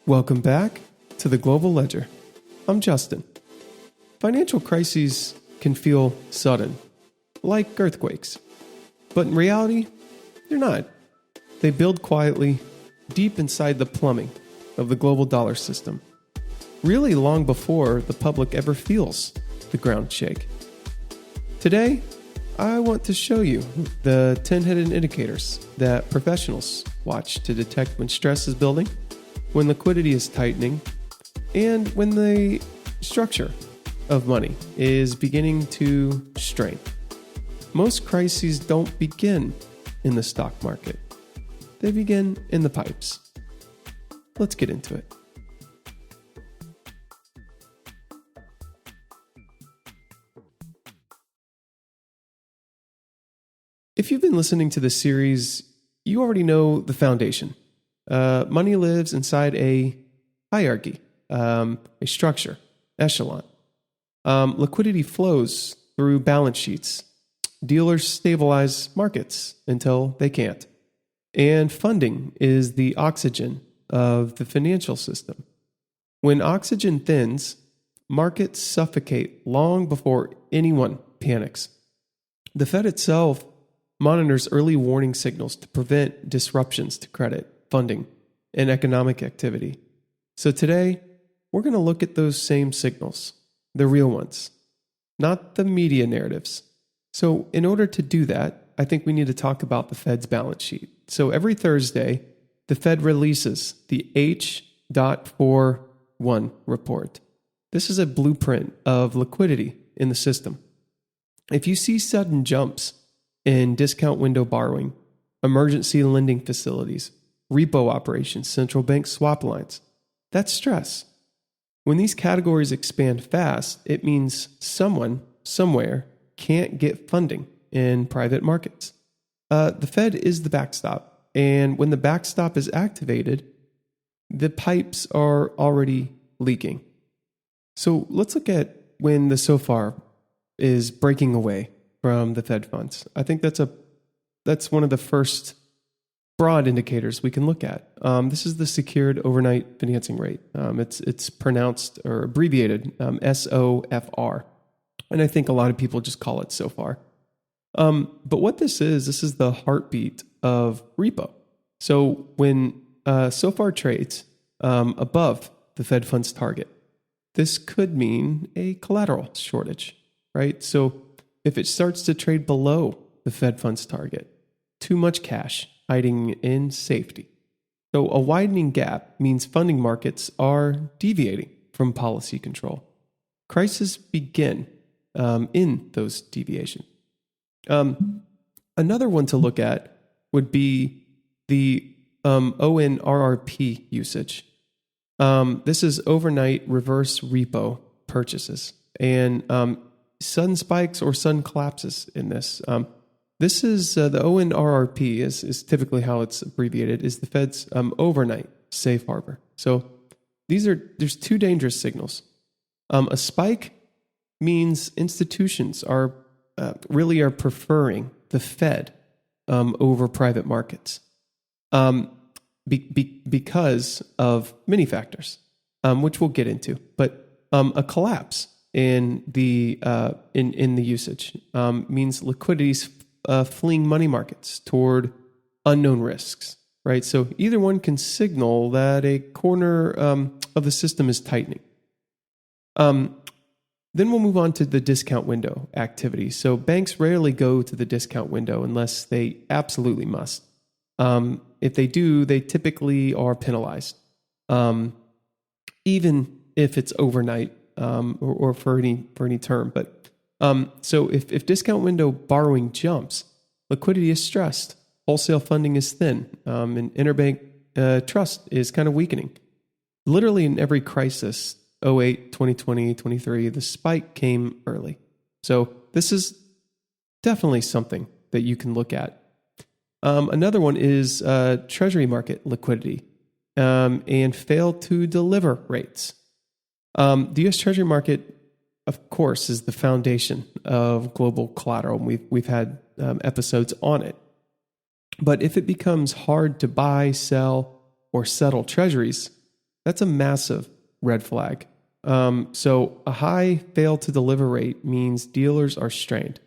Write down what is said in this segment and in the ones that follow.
Welcome back to the Global Ledger. I'm Justin. Financial crises can feel sudden, like earthquakes. But in reality, they're not. They build quietly, deep inside the plumbing of the global dollar system, really long before the public ever feels the ground shake. Today, I want to show you the 10 hidden indicators that professionals watch to detect when stress is building, when liquidity is tightening, and when the structure of money is beginning to strain. Most crises don't begin in the stock market. They begin in the pipes. Let's get into it. If you've been listening to this series, you already know the foundation. Money lives inside a hierarchy, a structure, echelon. Liquidity flows through balance sheets. Dealers stabilize markets until they can't. And funding is the oxygen of the financial system. When oxygen thins, markets suffocate long before anyone panics. The Fed itself monitors early warning signals to prevent disruptions to credit, funding, and economic activity. So today, we're going to look at those same signals, the real ones, not the media narratives. So in order to do that, I think we need to talk about the Fed's balance sheet. So every Thursday, the Fed releases the H.41 report. This is a blueprint of liquidity in the system. If you see sudden jumps in discount window borrowing, emergency lending facilities, repo operations, central bank swap lines, that's stress. When these categories expand fast, it means someone, somewhere, can't get funding in private markets. The Fed is the backstop, and when the backstop is activated, the pipes are already leaking. So let's look at when the SOFR is breaking away from the Fed funds. I think that's one of the first broad indicators we can look at. This is the secured overnight financing rate. It's pronounced or abbreviated SOFR, and I think a lot of people just call it SOFR. But what this is the heartbeat of repo. So when SOFR trades above the Fed funds target, this could mean a collateral shortage, right? So if it starts to trade below the Fed funds target, too much cash hiding in safety. So a widening gap means funding markets are deviating from policy control. Crises begin in those deviations. Another one to look at would be the ONRRP usage. This is overnight reverse repo purchases, and sudden spikes or sudden collapses in this. This is the ONRRP is typically how it's abbreviated, is the Fed's overnight safe harbor. So there's two dangerous signals. A spike means institutions are preferring the Fed over private markets because of many factors, which we'll get into. But a collapse in the usage means liquidity's fleeing money markets toward unknown risks, right? So either one can signal that a corner of the system is tightening. Then we'll move on to the discount window activity. So banks rarely go to the discount window unless they absolutely must. If they do, they typically are penalized, even if it's overnight or for any term. But so if discount window borrowing jumps, liquidity is stressed, wholesale funding is thin, and interbank trust is kind of weakening. Literally in every crisis, 2008, 2020, 23, the spike came early. So this is definitely something that you can look at. Another one is treasury market liquidity and fail to deliver rates. The U.S. Treasury market, of course, is the foundation of global collateral. We've had episodes on it. But if it becomes hard to buy, sell, or settle treasuries, That's a massive red flag. So a high fail to deliver rate means dealers are strained.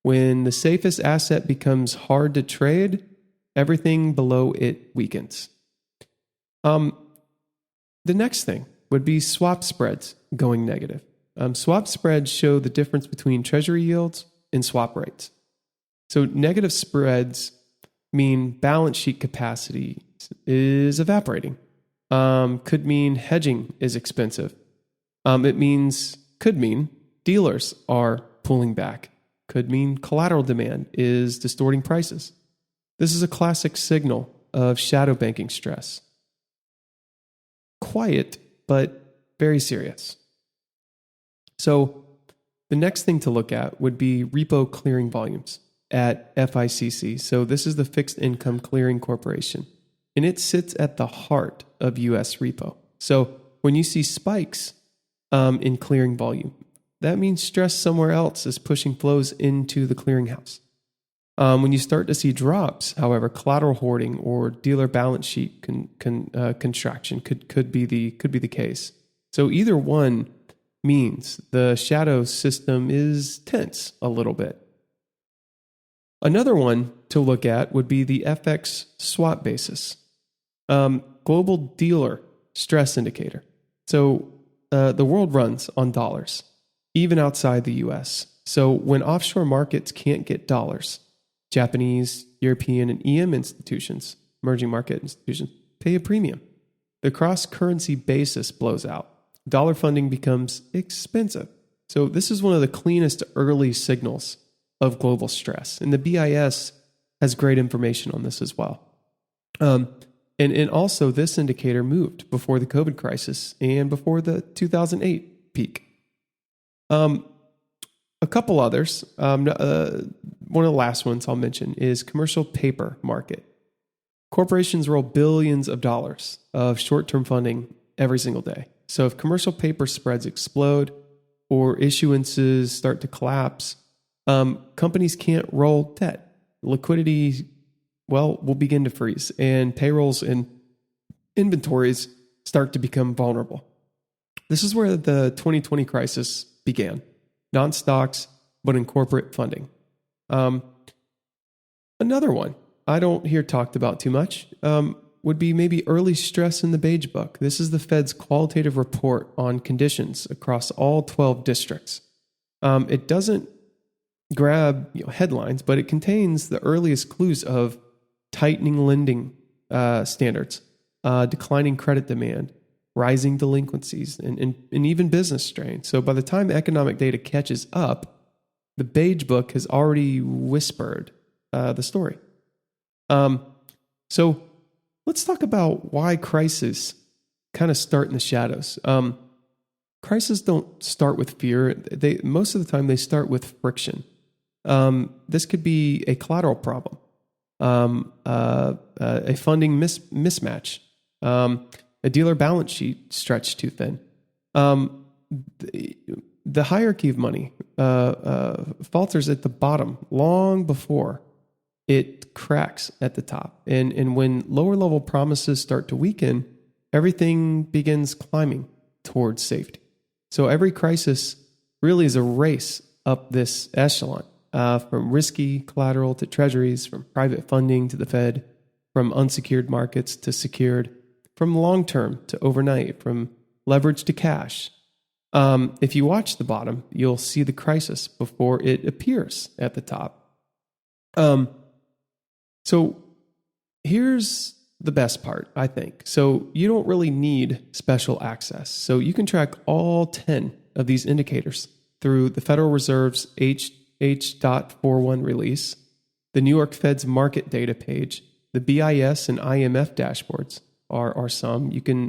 When the safest asset becomes hard to trade, everything below it weakens. The next thing would be swap spreads going negative. Swap spreads show the difference between treasury yields and swap rates. So negative spreads mean balance sheet capacity is evaporating. Could mean hedging is expensive. Could mean dealers are pulling back. Could mean collateral demand is distorting prices. This is a classic signal of shadow banking stress. Quiet, but very serious. So the next thing to look at would be repo clearing volumes at FICC. So this is the Fixed Income Clearing Corporation, and it sits at the heart of U.S. repo. So when you see spikes in clearing volume, that means stress somewhere else is pushing flows into the clearinghouse. When you start to see drops, however, collateral hoarding or dealer balance sheet contraction could be the case. So either one means the shadow system is tense a little bit. Another one to look at would be the FX swap basis, global dealer stress indicator. So the world runs on dollars, even outside the U.S. So when offshore markets can't get dollars, Japanese, European, and EM institutions, emerging market institutions, pay a premium. The cross-currency basis blows out. Dollar funding becomes expensive. So this is one of the cleanest early signals of global stress. And the BIS has great information on this as well. And also this indicator moved before the COVID crisis and before the 2008 peak. A couple others. One of the last ones I'll mention is commercial paper market. Corporations roll billions of dollars of short-term funding every single day. So if commercial paper spreads explode or issuances start to collapse, companies can't roll debt. Liquidity, will begin to freeze, and payrolls and inventories start to become vulnerable. This is where the 2020 crisis began. Not in stocks, but in corporate funding. Another one I don't hear talked about too much would be maybe early stress in the Beige Book. This is the Fed's qualitative report on conditions across all 12 districts. It doesn't grab headlines, but it contains the earliest clues of tightening lending standards, declining credit demand, rising delinquencies, and even business strain. So by the time economic data catches up, the Beige Book has already whispered the story. So let's talk about why crises kind of start in the shadows. Crises don't start with fear. Most of the time they start with friction. This could be a collateral problem, a funding mismatch, a dealer balance sheet stretched too thin. The hierarchy of money falters at the bottom long before it cracks at the top. And when lower level promises start to weaken, everything begins climbing towards safety. So every crisis really is a race up this echelon, from risky collateral to treasuries, from private funding to the Fed, from unsecured markets to secured, from long-term to overnight, from leverage to cash. If you watch the bottom, you'll see the crisis before it appears at the top. So here's the best part, I think. So you don't really need special access. So you can track all 10 of these indicators through the Federal Reserve's H.41 release, the New York Fed's market data page, the BIS and IMF dashboards are some. You can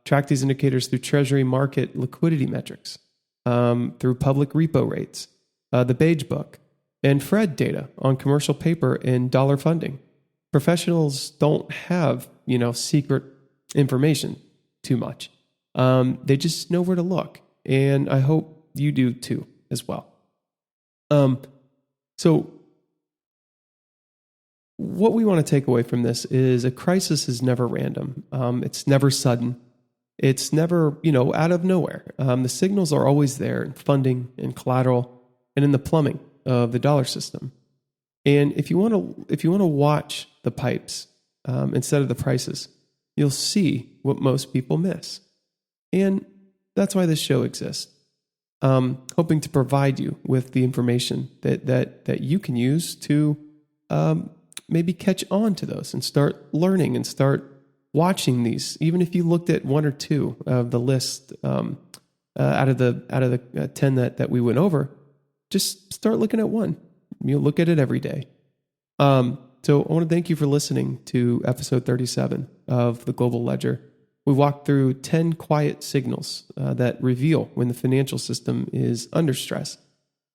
track these indicators through Treasury market liquidity metrics, through public repo rates, the Beige Book, and Fred data on commercial paper and dollar funding. Professionals don't have, secret information too much. They just know where to look. And I hope you do too as well. So what we want to take away from this is a crisis is never random. It's never sudden. It's never, out of nowhere. The signals are always there in funding and collateral and in the plumbing of the dollar system. And if you want to watch the pipes instead of the prices, you'll see what most people miss. And that's why this show exists. Hoping to provide you with the information that you can use to maybe catch on to those and start learning and start watching these. Even if you looked at one or two of the list out of the 10 that we went over, just start looking at one. You'll look at it every day. So I want to thank you for listening to episode 37 of The Global Ledger. We walked through 10 quiet signals that reveal when the financial system is under stress,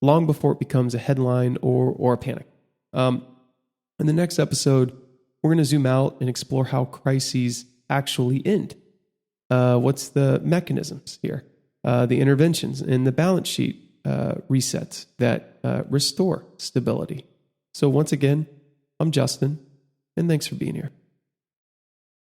long before it becomes a headline or a panic. In the next episode, we're going to zoom out and explore how crises actually end. What's the mechanisms here? The interventions and the balance sheet resets that restore stability. So once again, I'm Justin, and thanks for being here.